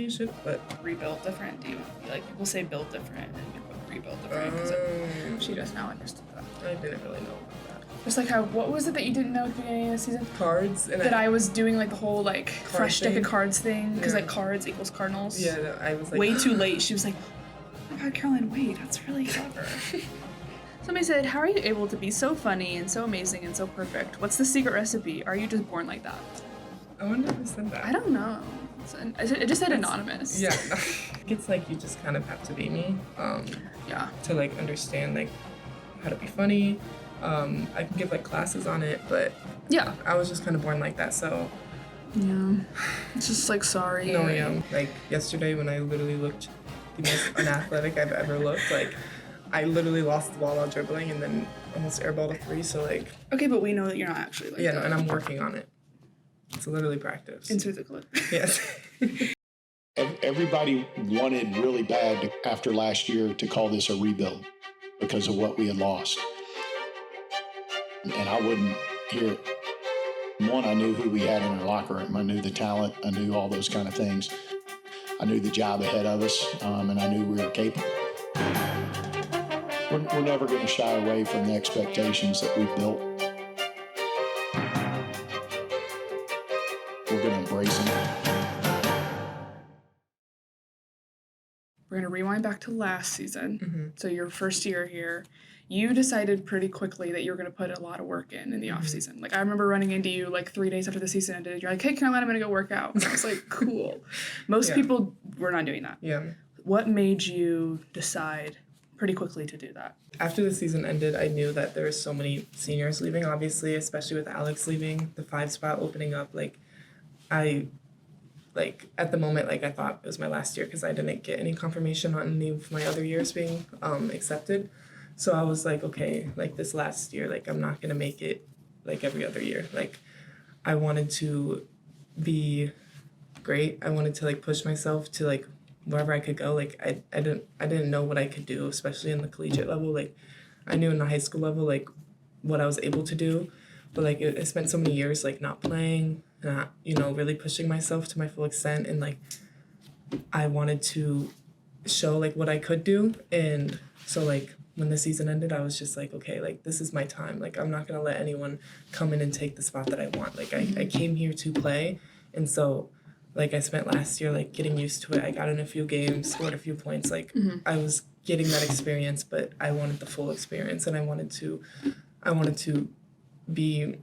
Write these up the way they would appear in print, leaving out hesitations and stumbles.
you should put rebuilt different. Do you like people say built different and you put rebuilt different because she just now understood that. I didn't really know about that. Just like how, what was it that you didn't know at the beginning of the season? Cards. And that I was doing like the whole like fresh deck of cards thing because like cards equals cardinals. Yeah, no, I was like way too late. She was like, oh my god, Caroline, wait, that's really clever. Somebody said, how are you able to be so funny and so amazing and so perfect? What's the secret recipe? Are you just born like that? I wonder who said that. I don't know. It just said anonymous. Yeah. It's like you just kind of have to be me. Yeah. To like understand like how to be funny. I can give like classes on it, but yeah, I was just kind of born like that, so yeah, it's just like sorry. No, yeah. Like yesterday when I literally looked the most unathletic I've ever looked, like I literally lost the ball while dribbling and then almost airballed a 3, so like. Okay, but we know that you're not actually like that. No, and I'm working on it. It's literally practice. Insert the clip. Yes. Everybody wanted really bad after last year to call this a rebuild because of what we had lost. And I wouldn't hear it. One, I knew who we had in our locker room. I knew the talent. I knew all those kind of things. I knew the job ahead of us, and I knew we were capable. We're never going to shy away from the expectations that we've built. We're going to embrace them. We're going to rewind back to last season. Mm-hmm. So your first year here, you decided pretty quickly that you were going to put a lot of work in the off season. Like I remember running into you like 3 days after the season ended. You're like, hey, Caroline, I'm going to go work out. And I was like, cool. Most people were not doing that. Yeah. What made you decide pretty quickly to do that? After the season ended, I knew that there were so many seniors leaving, obviously, especially with Alex leaving, the 5 spot opening up. At the moment, I thought it was my last year because I didn't get any confirmation on any of my other years being accepted. So I was like, okay, this last year, I'm not going to make it every other year. I wanted to be great. I wanted to push myself to wherever I could go. I didn't know what I could do, especially in the collegiate level. I knew in the high school level what I was able to do, but I spent so many years not playing, not really pushing myself to my full extent, and I wanted to show what I could do. And so when the season ended, I was just okay, this is my time. I'm not gonna let anyone come in and take the spot that I want. I came here to play, and so I spent last year getting used to it. I got in a few games, scored a few points. I was getting that experience, but I wanted the full experience, and I wanted to be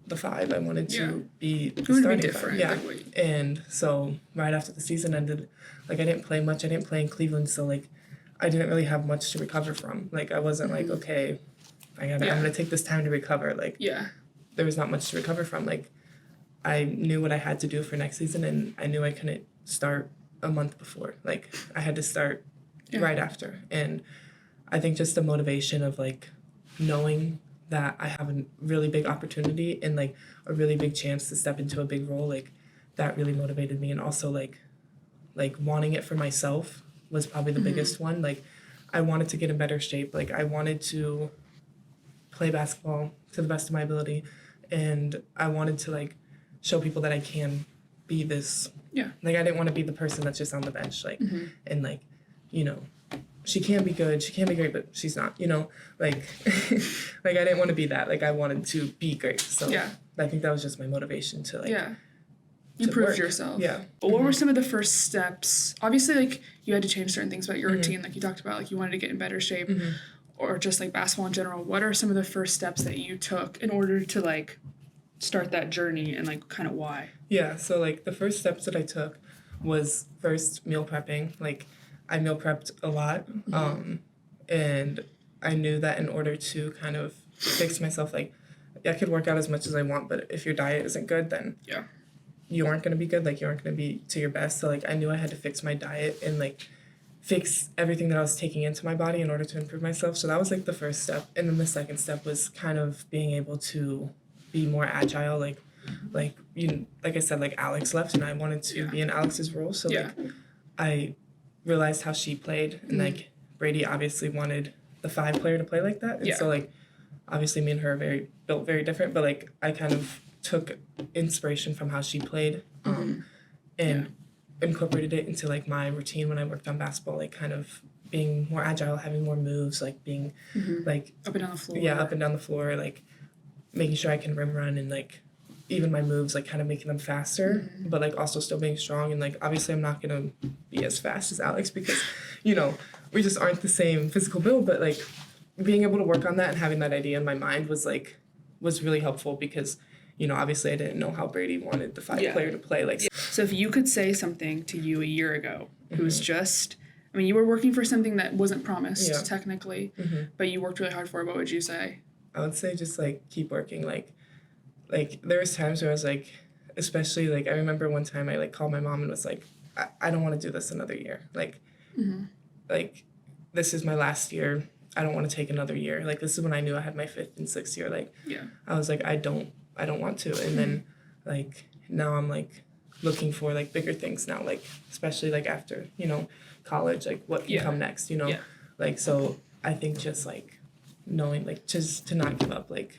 the 5. I wanted to be the starting 5. Yeah. And so right after the season ended, I didn't play much. I didn't play in Cleveland, so I didn't really have much to recover from. I wasn't okay, I'm gonna take this time to recover. There was not much to recover from. I knew what I had to do for next season, and I knew I couldn't start a month before. I had to start right after. And I think just the motivation of knowing that I have a really big opportunity and a really big chance to step into a big role, that really motivated me. And also wanting it for myself was probably the biggest one. I wanted to get in better shape. I wanted to play basketball to the best of my ability, and I wanted to show people that I can be this. Yeah. I didn't want to be the person that's just on the bench, and she can be good, she can be great, but she's not, I didn't want to be that. I wanted to be great. So I think that was just my motivation to You proved yourself. Yeah. But what were some of the first steps? Obviously, you had to change certain things about your routine, you talked about, you wanted to get in better shape, or just basketball in general. What are some of the first steps that you took in order to start that journey, and kind of why? Yeah. So the first steps that I took was first meal prepping. I meal prepped a lot, and I knew that in order to kind of fix myself, I could work out as much as I want, but if your diet isn't good, then you aren't going to be good. You aren't going to be to your best. So I knew I had to fix my diet and fix everything that I was taking into my body in order to improve myself. So that was the first step. And then the second step was kind of being able to be more agile. Like I said, Alex left and I wanted to be in Alex's role. So I realized how she played, and Brady obviously wanted the 5 player to play like that. And so obviously me and her are built very different, but I kind of took inspiration from how she played. And incorporated it into like my routine when I worked on basketball, like kind of being more agile, having more moves, like being like up and down the floor. Yeah, up and down the floor, like making sure I can rim run and like even my moves, like kind of making them faster, but like also still being strong. And like obviously I'm not gonna be as fast as Alex because, you know, we just aren't the same physical build, but like being able to work on that and having that idea in my mind was really helpful because, you know, obviously I didn't know how Brady wanted the 5 player to play. Like, so if you could say something to you a year ago, who was just, I mean, you were working for something that wasn't promised technically, but you worked really hard for it, what would you say? I would say just like keep working. Like there was times where I was like, especially like I remember one time I like called my mom and was like, I don't want to do this another year. Like, like this is my last year. I don't want to take another year. Like this is when I knew I had my 5th and 6th year. Like I was like, I don't want to. And then like now I'm like looking for like bigger things now. Like especially like after, you know, college, like what can come next, you know? Like so I think just like knowing like just to not give up, like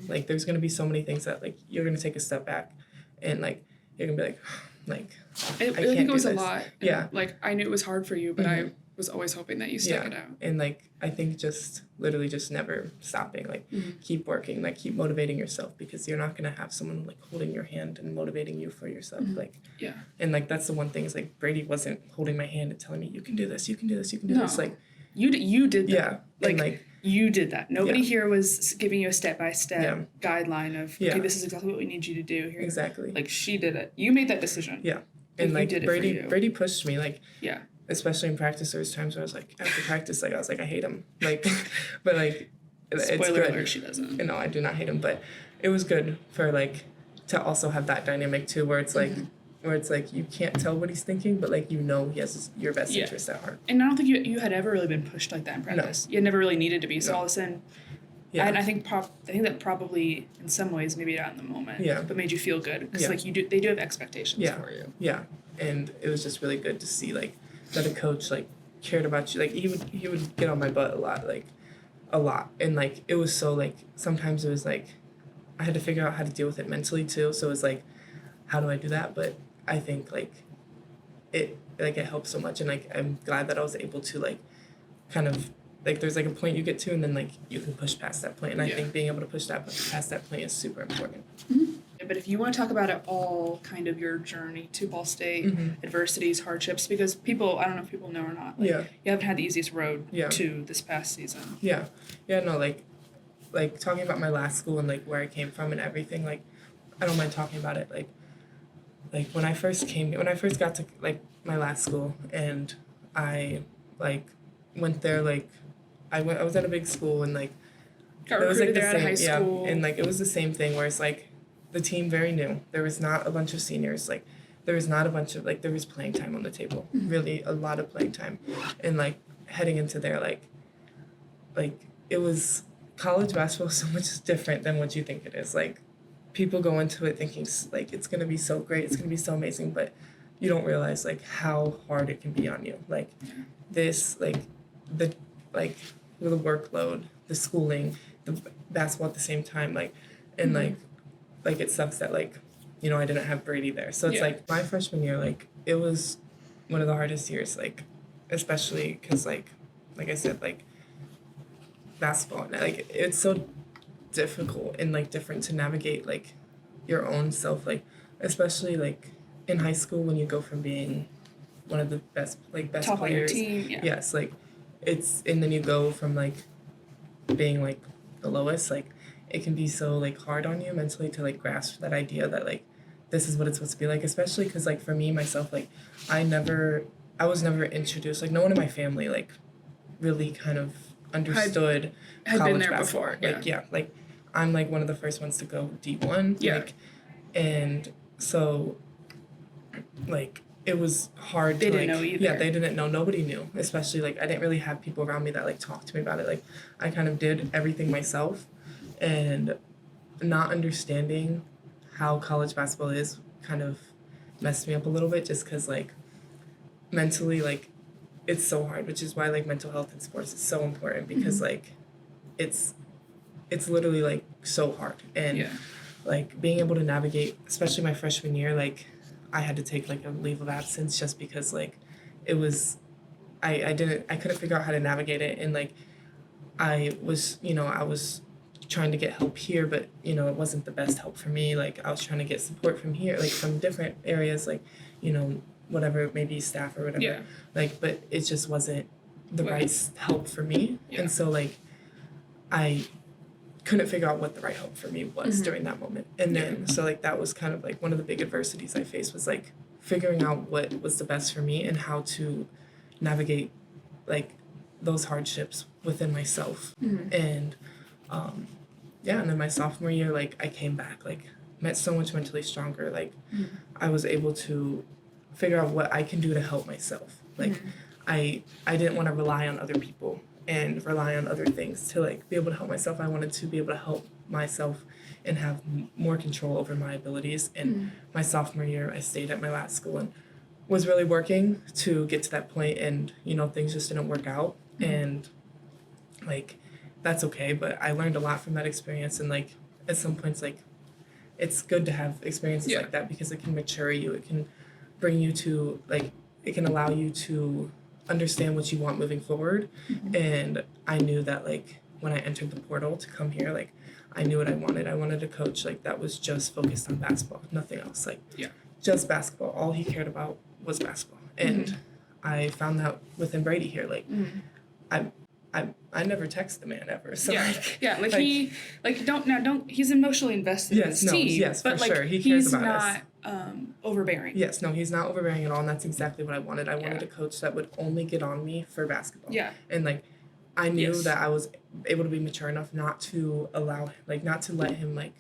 like there's gonna be so many things that like you're gonna take a step back and like you're gonna be like I can't think it was do a this. lot. And, like I knew it was hard for you, but I was always hoping that you stuck it out. And like I think just literally just never stopping, like keep working, like keep motivating yourself because you're not gonna have someone like holding your hand and motivating you for yourself. Like and like that's the one thing is like Brady wasn't holding my hand and telling me you can do this, you can do this, you can do this. Like you did that. Like you did that. Nobody here was giving you a step-by-step guideline of, okay, this is exactly what we need you to do here. Exactly. Like, she did it. You made that decision. Yeah. And, like, you did Brady pushed me, like, yeah. Especially in practice, there was times where I was like, after practice, like, I was like, I hate him. Like, but, like, it's Spoiler good. alert, she doesn't. No, I do not hate him, but it was good for, like, to also have that dynamic, too, where it's, like, you can't tell what he's thinking, but like you know he has your best interest at heart. And I don't think you had ever really been pushed like that in practice. No. You had never really needed to be. So all of a sudden, and I think that probably in some ways maybe not in the moment, but made you feel good because like they do have expectations for you. Yeah, and it was just really good to see like that a coach like cared about you. Like he would get on my butt a lot, and like it was so like sometimes it was like I had to figure out how to deal with it mentally too. So it was like, how do I do that? But I think like it helped so much, and like I'm glad that I was able to like kind of like there's like a point you get to and then like you can push past that point, and I think being able to push past that point is super important. But if you want to talk about it all, kind of your journey to Ball State, adversities, hardships, because I don't know if people know or not, like, you haven't had the easiest road to this past season. Like talking about my last school and like where I came from and everything, like I don't mind talking about it. Like when I first got to like my last school and I like went there, like I was at a big school and like got recruited like there out of high school. And like it was the same thing where it's like the team very new. There was not a bunch of seniors, like there was not a bunch of like there was playing time on the table. Really a lot of playing time. And like heading into there like it was college basketball is so much different than what you think it is. Like people go into it thinking like it's gonna be so great, it's gonna be so amazing, but you don't realize like how hard it can be on you. Like this, like the workload, the schooling, the basketball at the same time, like and like it sucks that like you know I didn't have Brady there. So it's like my freshman year, like it was one of the hardest years, like especially because like I said, like basketball, like it's so difficult and like different to navigate like your own self, like especially like in high school when you go from being one of the best top players, of your team, yes, like it's and then you go from like being like the lowest, like it can be so like hard on you mentally to like grasp that idea that like this is what it's supposed to be like, especially because like for me myself, like I was never introduced, like no one in my family like really kind of understood had college been there basketball. before. Like I'm like one of the first ones to go D1. Like, and so like it was hard. They didn't know either. Yeah, they didn't know. Nobody knew. Especially like I didn't really have people around me that like talked to me about it. Like I kind of did everything myself, and not understanding how college basketball is kind of messed me up a little bit, just because like mentally like it's so hard, which is why like mental health in sports is so important, because like it's literally like so hard, and like being able to navigate, especially my freshman year, like I had to take like a leave of absence just because like it was I couldn't figure out how to navigate it, and like I was trying to get help here, but it wasn't the best help for me. Like I was trying to get support from here, like from different areas, like whatever, maybe staff or whatever. Yeah. Like, but it just wasn't the right help for me, and so like I couldn't figure out what the right help for me was during that moment. And then so like that was kind of like one of the big adversities I faced, was like figuring out what was the best for me and how to navigate like those hardships within myself. And and then my sophomore year, like I came back, like met so much mentally stronger. Like I was able to figure out what I can do to help myself. Like I didn't want to rely on other people and rely on other things to like be able to help myself. I wanted to be able to help myself and have more control over my abilities. And my sophomore year, I stayed at my last school and was really working to get to that point, and things just didn't work out. And like that's okay, but I learned a lot from that experience. And like at some points, like it's good to have experiences like that, because it can mature you. It can bring you to like, it can allow you to understand what you want moving forward. And I knew that like when I entered the portal to come here, like I knew what I wanted. I wanted a coach like that was just focused on basketball, nothing else. Like just basketball. All he cared about was basketball. And I found that within Brady here. Like I never text the man ever. So he he's emotionally invested in his team. Yes, but for like, sure. He cares about us. He's not overbearing. Yes, no, he's not overbearing at all, and that's exactly what I wanted. I wanted a coach that would only get on me for basketball. Yeah. And like I knew that I was able to be mature enough not to allow, like not to let him like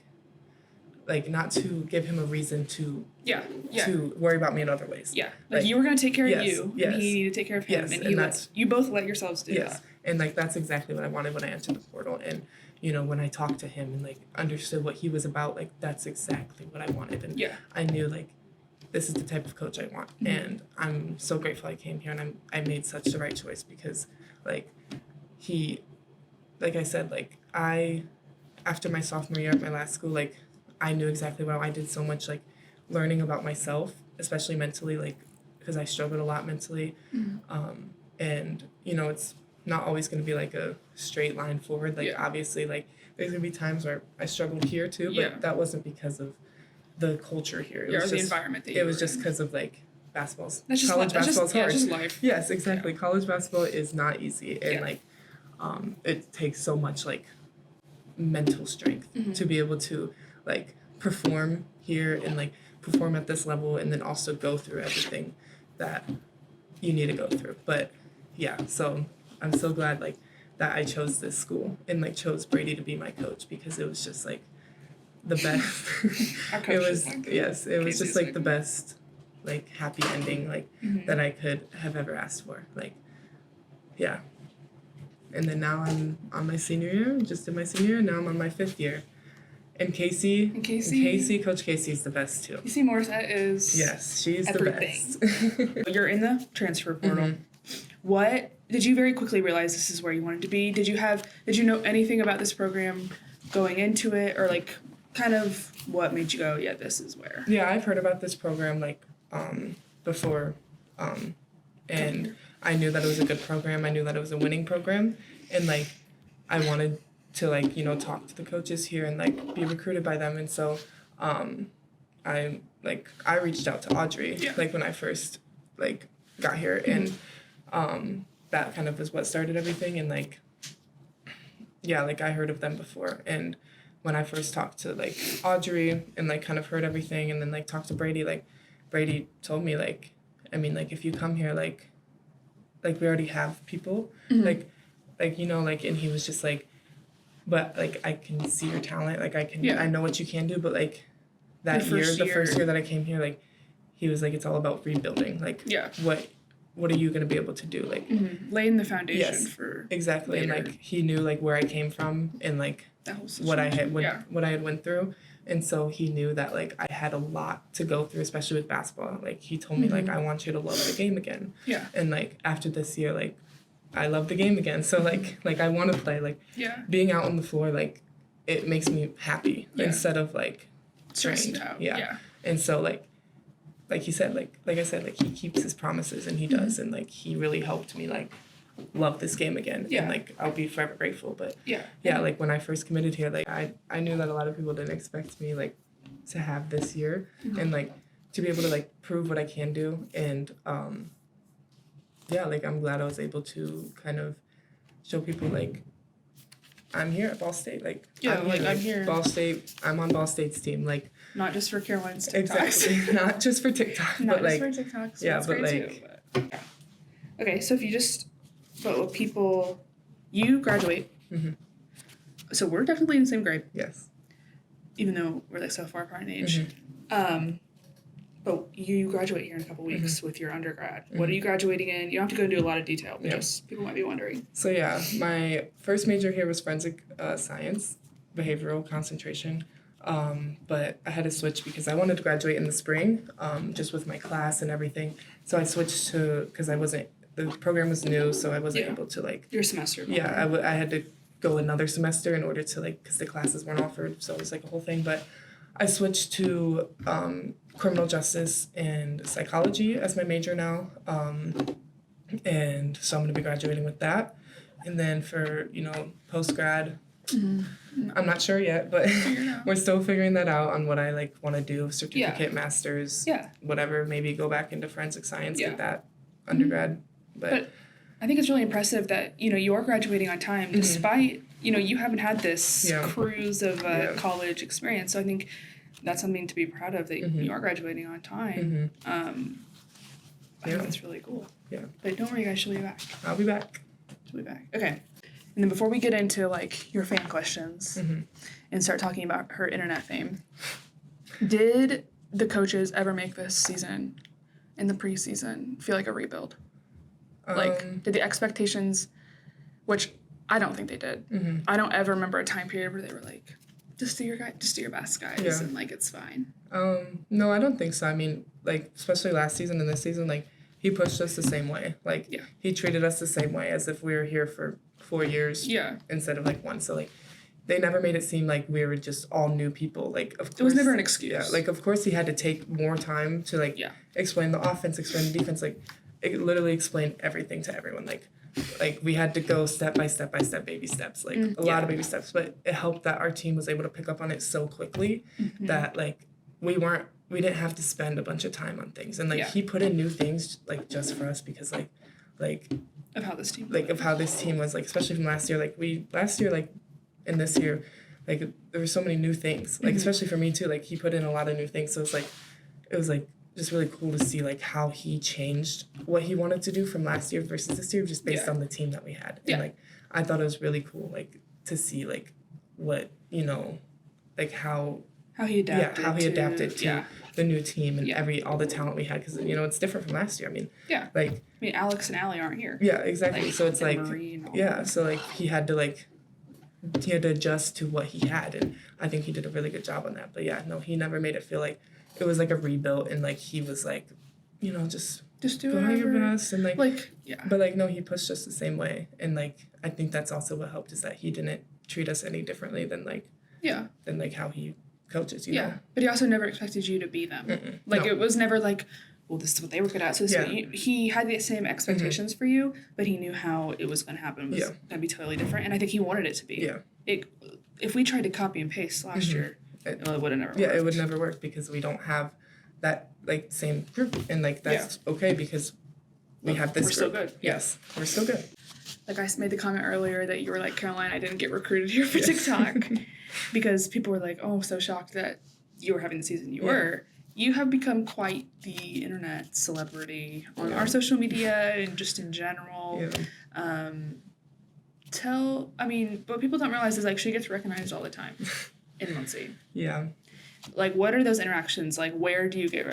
not to give him a reason to to worry about me in other ways. Yeah. Like you were gonna take care of you, and he needed to take care of him, and you both let yourselves do that. And like that's exactly what I wanted when I entered the portal. And when I talked to him and like understood what he was about, like that's exactly what I wanted. And I knew like this is the type of coach I want. And I'm so grateful I came here, and I made such the right choice, because like like I said, like after my sophomore year at my last school, like I knew exactly what I did so much, like learning about myself, especially mentally, like because I struggled a lot mentally. And it's not always going to be like a straight line forward. Like obviously, like there's going to be times where I struggled here too, but that wasn't because of the culture here. It was the just, environment that it was just because of like basketball's college basketball's hard. Just life. Yes, exactly. College basketball is not easy, and like it takes so much like mental strength to be able to like perform here and like perform at this level, and then also go through everything that you need to go through. But so I'm so glad like that I chose this school and like chose Brady to be my coach, because it was just like the best. It was it was just like the best like happy ending like that I could have ever asked for. Like and then now I'm on my senior year, just in my senior year, and now I'm on my 5th year. And Casey, Coach Casey is the best too. Casey Morissette is she's everything. The best. You're in the transfer portal. What did you very quickly realize this is where you wanted to be? Did you know anything about this program going into it, or like kind of what made you go, this is where? Yeah, I've heard about this program like before, and I knew that it was a good program. I knew that it was a winning program, and like I wanted to like talk to the coaches here and like be recruited by them. And so I reached out to Audrey like when I first like got here, and that kind of was what started everything. And like like I heard of them before, and when I first talked to like Audrey and like kind of heard everything, and then like talked to Brady, like Brady told me like, I mean, like if you come here, like we already have people, like and he was just like, but like I can see your talent, like I know what you can do, but like the first year that I came here, like he was like, it's all about rebuilding, like what are you going to be able to do, like laying the foundation for exactly later. And like he knew like where I came from and like what I had went through, and so he knew that like I had a lot to go through, especially with basketball. Like he told me like, I want you to love the game again, and like after this year, like I love the game again, so like I want to play, like being out on the floor, like it makes me happy instead of like stressed out. And so like like he said, like I said, like he keeps his promises and he does, and like he really helped me like love this game again. Yeah. And like I'll be forever grateful. But Yeah. like when I first committed here, like I knew that a lot of people didn't expect me like to have this year and like to be able to like prove what I can do. And like I'm glad I was able to kind of show people like I'm here at Ball State. Like I'm here. Ball State. I'm on Ball State's team. Like not just for Caroline's TikToks. Exactly. Not just for TikTok. Not but just like for TikToks. yeah, that's but great like too, but, yeah. Okay, so if you just but people you graduate. So we're definitely in the same grade. Yes. Even though we're like so far apart in age. But you graduate here in a couple weeks with your undergrad. What are you graduating in? You don't have to go into a lot of detail, but just people might be wondering. So yeah, my first major here was forensic science, behavioral concentration. But I had to switch because I wanted to graduate in the spring, just with my class and everything. So I switched to, because the program was new, so I wasn't able to like. Your semester. Yeah, I had to go another semester in order to like, because the classes weren't offered, so it was like a whole thing. But I switched to criminal justice and psychology as my major now. And so I'm going to be graduating with that. And then for, post-grad, I'm not sure yet, but we're still figuring that out on what I like want to do, certificate, master's, whatever, maybe go back into forensic science, get that undergrad. But I think it's really impressive that, you are graduating on time despite, you haven't had this cruise of college experience. So I think that's something to be proud of, that you are graduating on time. I think that's really cool. Yeah. But don't worry, guys, she'll be back. I'll be back. She'll be back. Okay. And then before we get into, like, your fan questions and start talking about her internet fame, did the coaches ever make this season in the preseason feel like a rebuild? Like, did the expectations, which I don't think they did. I don't ever remember a time period where they were like, just do your best, guys, and like it's fine. No, I don't think so. I mean, like especially last season and this season, like he pushed us the same way. Like he treated us the same way as if we were here for 4 years. Instead of like 1. So like they never made it seem like we were just all new people. Like of course, it was never an excuse. Yeah, like of course he had to take more time to like explain the offense, explain the defense. Like it literally explained everything to everyone. Like we had to go step by step, baby steps, like a lot of baby steps, but it helped that our team was able to pick up on it so quickly that like we didn't have to spend a bunch of time on things. And like he put in new things like just for us because like of how this team was like, especially from last year, like and this year, like there were so many new things, like especially for me too, like he put in a lot of new things. So it was just really cool to see like how he changed what he wanted to do from last year versus this year, just based on the team that we had. And like I thought it was really cool like to see like what like how he adapted to the new team and all the talent we had, because it's different from last year. I mean Alex and Allie aren't here. Yeah, exactly. Like, so it's like so like he had to adjust to what he had, and I think he did a really good job on that. But he never made it feel like it was like a rebuild, and like he was like, just do go whatever. your best, and like but like no, he pushed us the same way, and like I think that's also what helped, is that he didn't treat us any differently than how he coaches. You know? But he also never expected you to be them. It was never like, well, this is what they were good at. So he had the same expectations for you, but he knew how it was going to happen. It was going to be totally different, and I think he wanted it to be. If we tried to copy and paste last year, it would have never worked. It would never work because we don't have that like same group, and like that's okay because we have this. We're still good. Yes, we're still good. Like I made the comment earlier that you were like, Caroline, I didn't get recruited here for TikTok, because people were like, oh, so shocked that you were having the season you were. You have become quite the internet celebrity on our social media and just in general. What people don't realize is like she gets recognized all the time in Muncie. Like, what are those interactions? Like, where do you get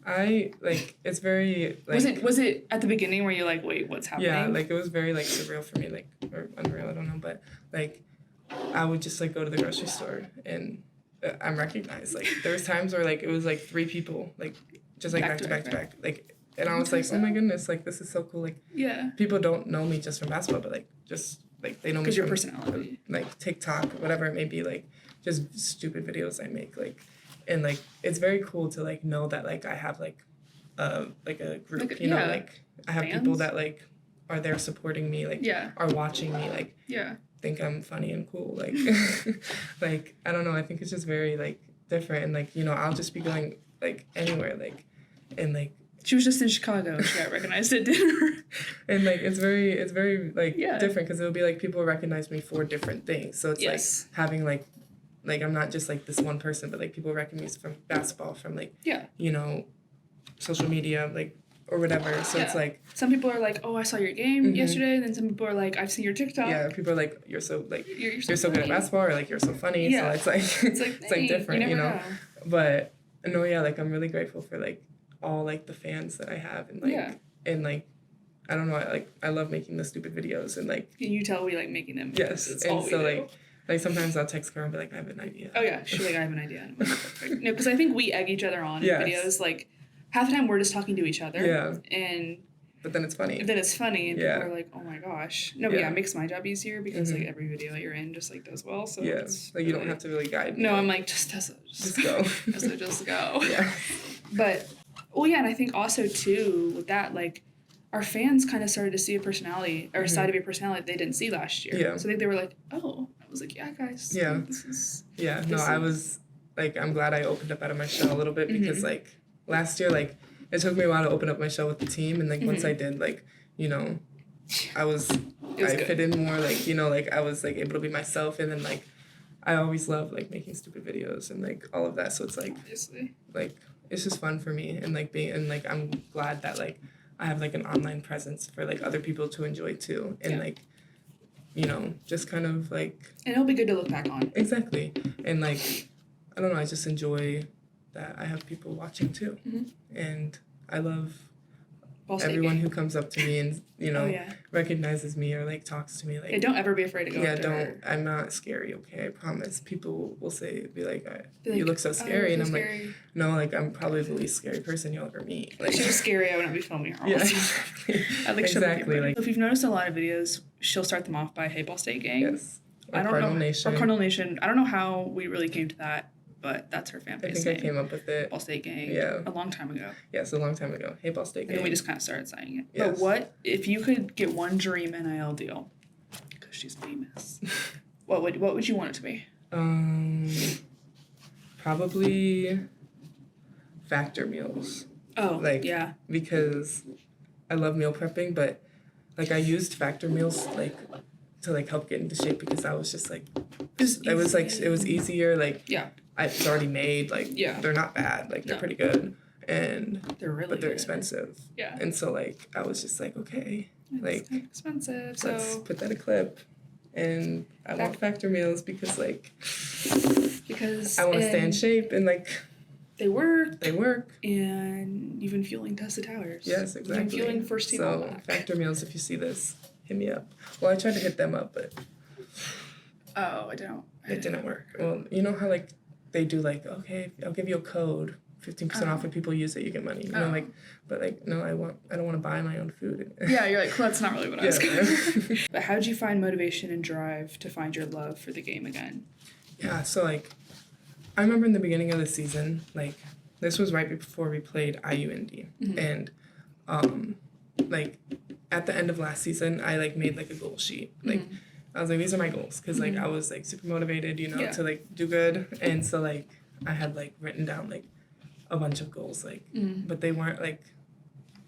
it's very like, was it at the beginning where you're like, wait, what's happening? Yeah, like it was very like surreal for me, like, or unreal, I don't know, but like I would just like go to the grocery store and I'm recognized. Like there was times where like it was like 3 people like just like back to back, like, and I was like, oh my goodness, like this is so cool. Like people don't know me just from basketball, but like just like they know me because your from personality, like TikTok, whatever it may be, like just stupid videos I make, like, and like it's very cool to like know that like I have like a group, like, you know, like I have fans. people that like are there supporting me, like are watching me, like think I'm funny and cool, like like I don't know, I think it's just very like different, and like, you know, I'll just be going like anywhere, like, and like she was just in Chicago and she got recognized at dinner. And like it's very like different, because it'll be like people recognize me for different things, so it's like having like I'm not just like this one person, but like people recognize me from basketball, from like you know, social media, like, or whatever. So it's like some people are like, oh, I saw your game yesterday, and then some people are like, I've seen your TikTok. Yeah, people are like, you're so like you're so good at basketball, or like you're so funny. So it's like it's like different, you know. But no, like I'm really grateful for like all like the fans that I have, and like and like I don't know, I love making the stupid videos, and like can you tell we like making them? Yes, it's and all so we do. like sometimes I'll text her and be like, I have an idea. Oh yeah, she's like, I have an idea. No, because I think we egg each other on in videos. Like half the time we're just talking to each other. Yeah. And but then it's funny. And people are like, oh my gosh. No, but it makes my job easier because like every video that you're in just like does well. So it's like you don't have to really guide me. No, I'm like, just Tessa, just go. Tessa, just go. Yeah. But and I think also too with that, like our fans kind of started to see a personality or a side of your personality they didn't see last year. Yeah. So I think they were like, oh. I was like, yeah, guys. Yeah. Like, this is. Yeah. No, I was like, I'm glad I opened up out of my shell a little bit, because like last year, like it took me a while to open up my shell with the team, and like once I did, like, you know, I fit in more, like, you know, like I was like able to be myself, and then like I always love like making stupid videos and like all of that. So it's like like it's just fun for me, and like like I'm glad that like I have like an online presence for like other people to enjoy too, and like, you know, just kind of like... And it'll be good to look back on. Exactly. And like, I don't know, I just enjoy that I have people watching too. And I love everyone who comes up to me and, you know, recognizes me or like talks to me. Like, don't ever be afraid to go up to her. I'm not scary, okay? I promise. People will be like, you look so scary. And I'm like, no, like I'm probably the least scary person you'll ever meet. Like, if she was scary, I wouldn't be filming her all the time. Exactly. Exactly. Like, if you've noticed a lot of videos, she'll start them off by Hey Ball State Gang. Yes. Or Cardinal Nation. Or Cardinal Nation. I don't know how we really came to that, but that's her fan base. I think I came up with it. Ball State Gang. Yeah. A long time ago. Yes, a long time ago. Hey Ball State Gang. And we just kind of started saying it. Yes. But what if you could get one dream NIL deal? Because she's famous. What would you want it to be? Probably Factor meals. Oh, like, yeah. Because I love meal prepping, but like I used Factor meals like to like help get into shape, because I was just like it was easier, like it's already made, like they're not bad, like they're pretty good, and but they're expensive, and so like I was just like, okay, it's like expensive, so let's put that a clip, and I want Factor meals because I want to stay in shape, and like they work, and you've been fueling Tessa Towers. Yes, exactly. You've been fueling first team. So Factor meals, if you see this, hit me up. Well, I tried to hit them up, but it didn't work. Well, you know how like they do like, okay, I'll give you a code, 15% off if people use it, you get money. You know, like, but like, no, I don't want to buy my own food. Yeah, you're like, well, that's not really what I was going. But how did you find motivation and drive to find your love for the game again? Yeah, so like, I remember in the beginning of the season, like, this was right before we played IUND, and like at the end of last season, I like made like a goal sheet, like. I was like, these are my goals, because like I was like super motivated, you know, to like do good, and so like I had like written down like a bunch of goals, like, but they weren't like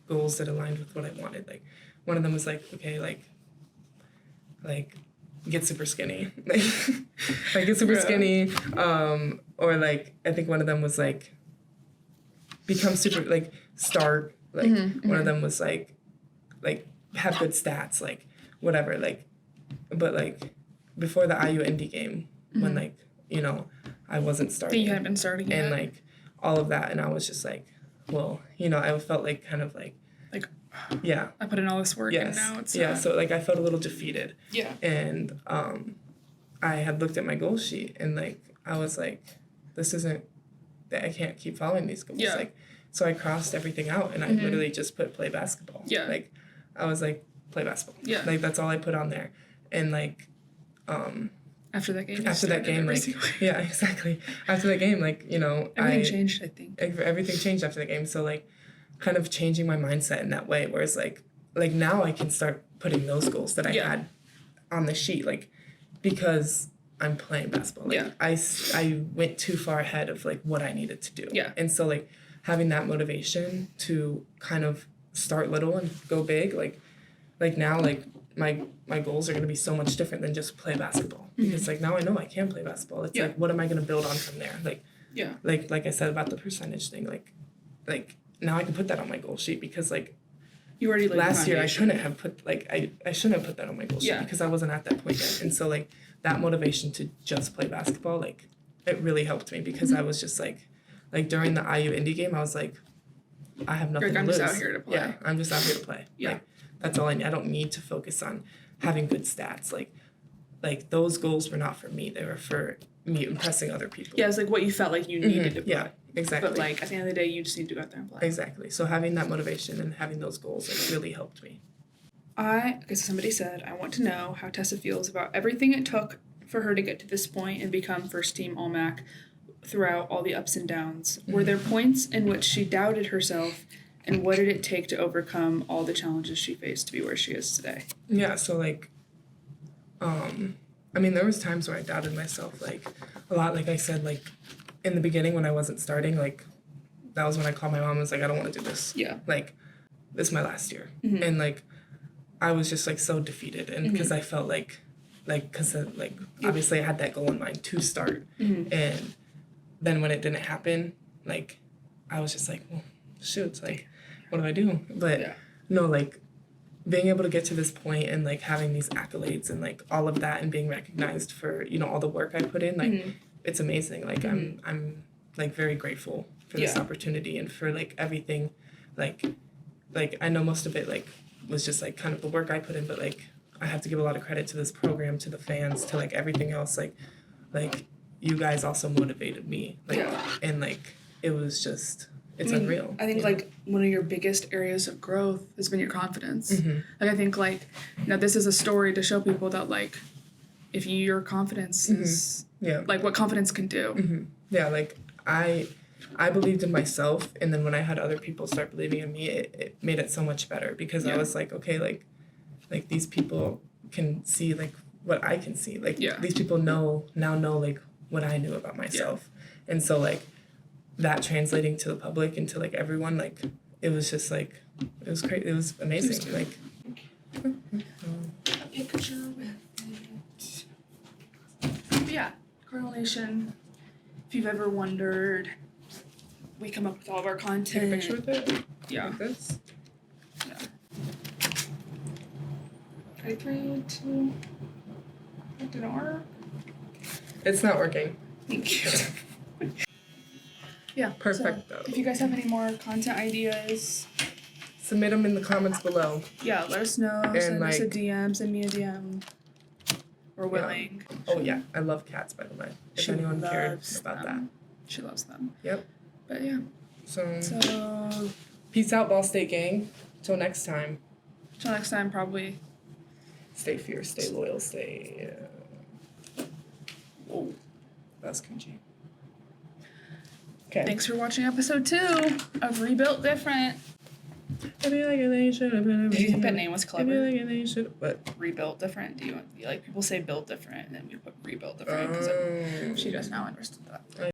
goals that aligned with what I wanted. Like one of them was like, okay, like get super skinny, like get super skinny, or like I think one of them was like become super like start, like one of them was like have good stats, like whatever, like. But like before the IUND game, when like, you know, I wasn't starting. You hadn't been starting yet. And like all of that, and I was just like, well, you know, I felt like kind of like yeah. I put in all this work and now it's so like I felt a little defeated. Yeah. And I had looked at my goal sheet, and like I was like, this isn't that I can't keep following these goals. Yeah. Like so I crossed everything out, and I literally just put play basketball. Yeah. Like I was like, play basketball. Yeah. Like that's all I put on there. And like, After that game. Like, yeah, exactly. After that game, like, you know, everything changed, I think. Everything changed after the game. So, like, kind of changing my mindset in that way, whereas, like now I can start putting those goals that I had on the sheet, like, because I'm playing basketball. Like, I went too far ahead of, like, what I needed to do. Yeah. And so, like, having that motivation to kind of start little and go big, like now, like, my goals are going to be so much different than just play basketball. Because, like, now I know I can play basketball. It's like, what am I going to build on from there? Like, like I said about the percentage thing, like now I can put that on my goal sheet because, like, you already, like, last year I shouldn't have put, like, I shouldn't have put that on my goal sheet because I wasn't at that point yet. And so, like, that motivation to just play basketball, like, it really helped me because I was just like during the IU indie game, I was like, I have nothing to lose. I'm just out here to play. Yeah, I'm just out here to play. Yeah. Like, that's all I need. I don't need to focus on having good stats. Like those goals were not for me. They were for me impressing other people. Yeah, it's like what you felt like you needed to play. Yeah, exactly. But, like, at the end of the day, you just need to go out there and play. Exactly. So having that motivation and having those goals, like, really helped me. Okay, so somebody said, I want to know how Tessa feels about everything it took for her to get to this point and become first team All-MAC throughout all the ups and downs. Were there points in which she doubted herself, and what did it take to overcome all the challenges she faced to be where she is today? Yeah, so, like, I mean, there was times where I doubted myself, like, a lot. Like I said, like, in the beginning when I wasn't starting, like, that was when I called my mom and was like, I don't want to do this. Yeah. Like, this is my last year. And, like, I was just, like, so defeated. And because I felt like, because, like, obviously I had that goal in mind to start. And then when it didn't happen, like, I was just like, well, shoot, like, what do I do? But, no, like, being able to get to this point and, like, having these accolades and, like, all of that and being recognized for, you know, all the work I put in, like, it's amazing. Like, I'm like, very grateful for this opportunity and for, like, everything. Like, I know most of it, like, was just, like, kind of the work I put in, but, like, I have to give a lot of credit to this program, to the fans, to, like, everything else. Like, you guys also motivated me. Like, and, like, it was just... It's unreal. I think, like, one of your biggest areas of growth has been your confidence. Like, I think, like, now this is a story to show people that, like, if your confidence is, like, what confidence can do. Yeah, like, I believed in myself, and then when I had other people start believing in me, it made it so much better because I was like, okay, like these people can see, like, what I can see. Like, these people now know, like, what I knew about myself. And so, like, that translating to the public and to, like, everyone, like, it was just, like, it was crazy. It was amazing. Like, a picture with it. But yeah, Cardinal Nation, if you've ever wondered, we come up with all of our content. take a picture with it? Yeah. Like this? Yeah. Okay, 3, 2. That didn't work. It's not working. Thank you. Yeah. Perfect, So, though. if you guys have any more content ideas, Submit them in the comments below. yeah, let us know. And, Send us a like- DM. Send me a DM. We're willing. Oh, yeah. I love cats, by the way. If anyone cared loves about them. She loves them. Yep. But yeah. So, So peace out, Ball State gang. Till next time. till next time, probably. Stay fierce, stay loyal, stay... Whoa. That's cringy. Okay. Thanks for watching episode 2 of reBuilt Different. I feel like they should have been. Did you think that name was I clever? feel like they should. What? reBuilt Different. Do you like people say built different and then we put reBuilt Different because she just now understood that.